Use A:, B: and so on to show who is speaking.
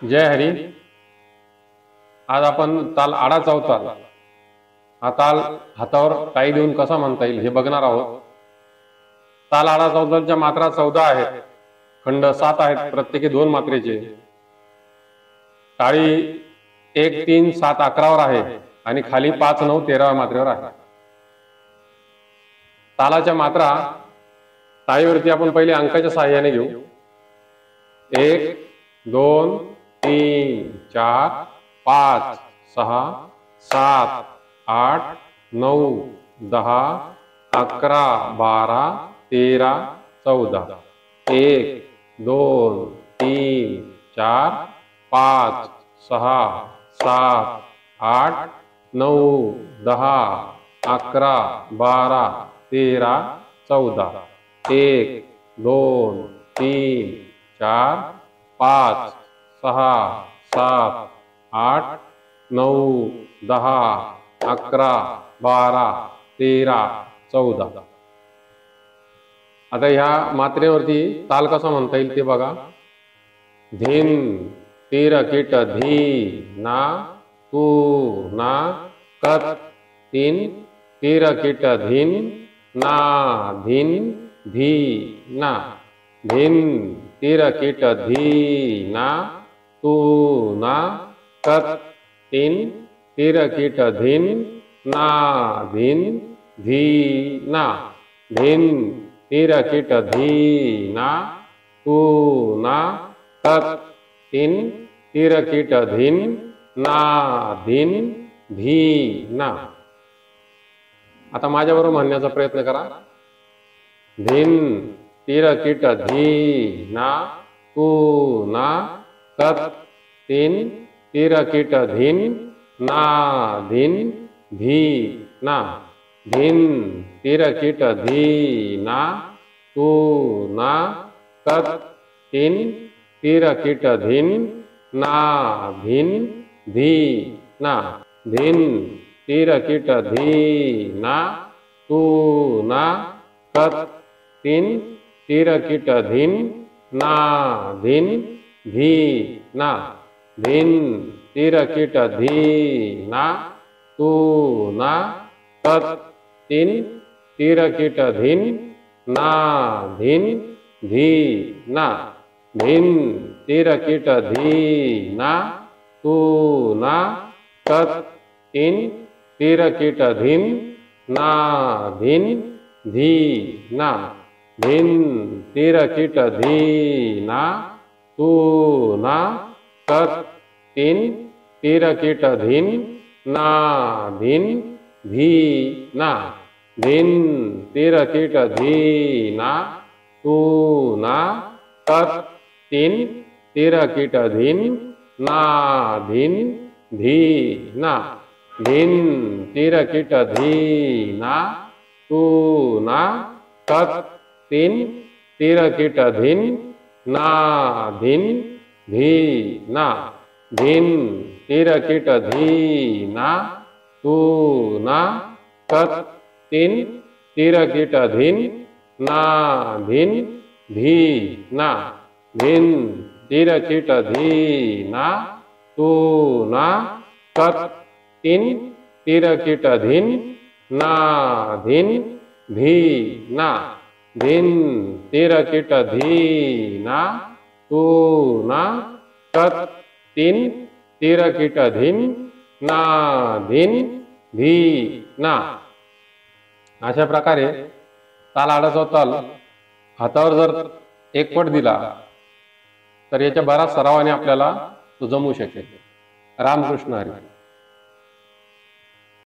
A: जय हरी। आज आपण ताल आडा चौताल हा ताल हातावर टाई देऊन कसा म्हणता येईल हे बघणार आहोत। ताल आडा चौतालच्या मात्रा 14 आहेत, खंड 7 आहेत, प्रत्येकी 2 मात्रेचे। टाळी 1 3 7 11 वर आहे आणि खाली 5 9 13 मात्रेवर आहे। तालाच्या मात्रा टाळीवरती आपण पहिले अंकाच्या सहाय्याने घेऊ। 1 2 3 4 5 6 7 8 9 10 11 12 13 14 1 2 3 4 5 6 7 8 9 10 11 12 13 14 1 2 3 4 5 6 7 8 9 10 11 12 13 14। आता ह्या मात्रेवरती ताल कसा म्हणता येईल ते बघा। धिन तीर कीट धी ना तू ना कत तीन तीर कीट धिन ना धिन धी ना धिन तीर कीट धी ना तू ना कत तीन तीर कीट धिन ना धिन धी ना धिन तीर कीट धी ना तू ना कत तीन तीर कीट धिन ना धिन धी ना। आता माझ्याबरोबर म्हणण्याचा प्रयत्न करा। धिन तीर कीट धी ना तू ना कत तीन तीर कीट धिन ना धिन धी ना धिन तीर कीट धी ना तू ना कत तीन तीर कीट धिन ना धिन धी ना धिन तीर कीट धी ना तू ना कत तीन तीर कीट धिन ना धिन धी ना धिन तीर कीट धी ना तू ना कत तीन तीर कीट धिन ना धिन धी ना धिन तीर कीट धी ना तू ना कत तीन तीर कीट धिन ना धिन धी ना धिन तीर कीट धी ना तू ना कत तीन तीर कीट धिन ना धिन धी ना धिन तीर कीट धी ना तू ना कत तीन तीर कीट धिन ना धिन धी ना धिन तीर कीट धी ना तू ना कत तीन तीर कीट धिन ना धिन धी ना धिन तीर कीट धी ना तू ना कत तीन तीर कीट धिन ना धिन धी ना धिन तीर कीट धी ना तू ना कत तीन तीर कीट धिन ना धिन धी ना धिन तीर कीट धी ना तू ना कत तीन तीर कीट धिन ना धिन धी ना। अशा प्रकारे ताल आडा चौताल हातावर जर एकपट दिला तर याच्या बराच सरावाने आपल्याला तो जमू शकेल। रामकृष्ण हरी।